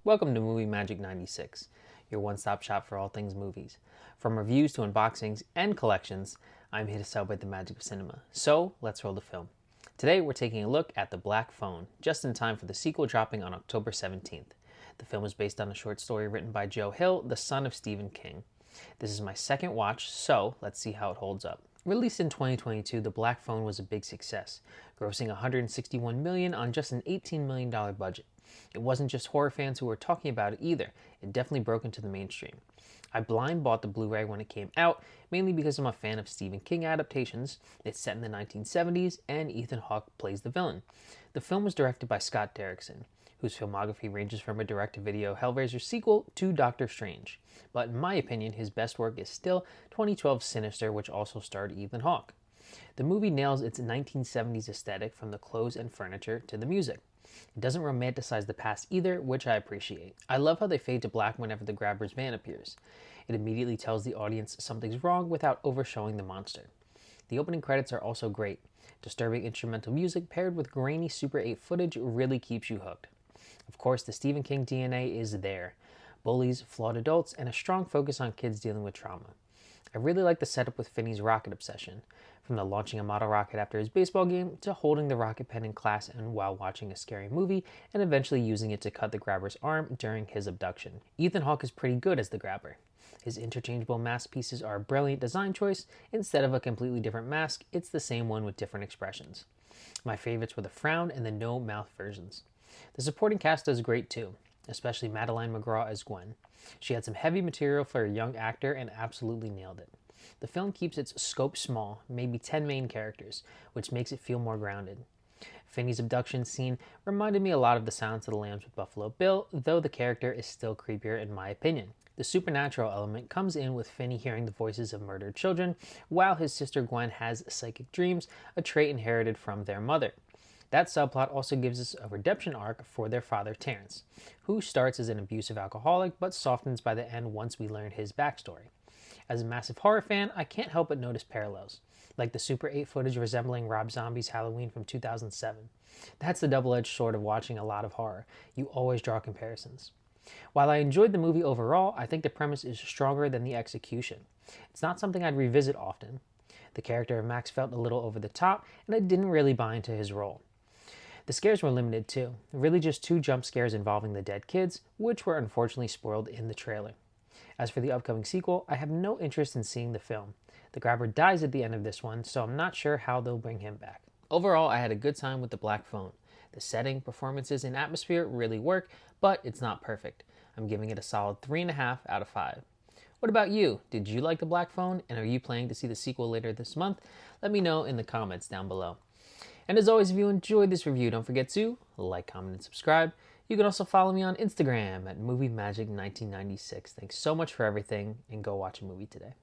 Welcome to Movie Magic 96, your one-stop shop for all things movies. From reviews to unboxings and collections, I'm here to celebrate the magic of cinema. So, let's roll the film. Today, we're taking a look at The Black Phone, just in time for the sequel dropping on October 17th. The film is based on a short story written by Joe Hill, the son of Stephen King. This is my second watch, so let's see how it holds up. Released in 2022, The Black Phone was a big success, grossing $161 million on just an $18 million budget. It wasn't just horror fans who were talking about it either. It definitely broke into the mainstream. I blind bought the Blu-ray when it came out, mainly because I'm a fan of Stephen King adaptations. It's set in the 1970s, and Ethan Hawke plays the villain. The film was directed by Scott Derrickson, whose filmography ranges from a direct-to-video Hellraiser sequel to Doctor Strange. But in my opinion, his best work is still 2012's Sinister, which also starred Ethan Hawke. The movie nails its 1970s aesthetic from the clothes and furniture to the music. It doesn't romanticize the past either, which I appreciate. I love how they fade to black whenever the grabber's van appears. It immediately tells the audience something's wrong without overshowing the monster. The opening credits are also great. Disturbing instrumental music paired with grainy Super 8 footage really keeps you hooked. Of course, the Stephen King DNA is there. Bullies, flawed adults, and a strong focus on kids dealing with trauma. I really like the setup with Finney's rocket obsession, from the launching a model rocket after his baseball game to holding the rocket pen in class and while watching a scary movie, and eventually using it to cut the grabber's arm during his abduction. Ethan Hawke is pretty good as the grabber. His interchangeable mask pieces are a brilliant design choice. Instead of a completely different mask, it's the same one with different expressions. My favorites were the frown and the no mouth versions. The supporting cast does great too, especially Madeline McGraw as Gwen. She had some heavy material for a young actor and absolutely nailed it. The film keeps its scope small, maybe 10 main characters, which makes it feel more grounded. Finney's abduction scene reminded me a lot of The Silence of the Lambs with Buffalo Bill, though the character is still creepier in my opinion. The supernatural element comes in with Finney hearing the voices of murdered children, while his sister Gwen has psychic dreams, a trait inherited from their mother. That subplot also gives us a redemption arc for their father Terrence, who starts as an abusive alcoholic but softens by the end once we learn his backstory. As a massive horror fan, I can't help but notice parallels, like the Super 8 footage resembling Rob Zombie's Halloween from 2007. That's the double-edged sword of watching a lot of horror. You always draw comparisons. While I enjoyed the movie overall, I think the premise is stronger than the execution. It's not something I'd revisit often. The character of Max felt a little over the top, and I didn't really buy into his role. The scares were limited too, really just 2 jump scares involving the dead kids, which were unfortunately spoiled in the trailer. As for the upcoming sequel, I have no interest in seeing the film. The grabber dies at the end of this one, so I'm not sure how they'll bring him back. Overall, I had a good time with The Black Phone. The setting, performances, and atmosphere really work, but it's not perfect. I'm giving it a solid 3.5 out of 5. What about you? Did you like The Black Phone, and are you planning to see the sequel later this month? Let me know in the comments down below. And as always, if you enjoyed this review, don't forget to like, comment, and subscribe. You can also follow me on Instagram at MovieMagic1996. Thanks so much for everything, and go watch a movie today.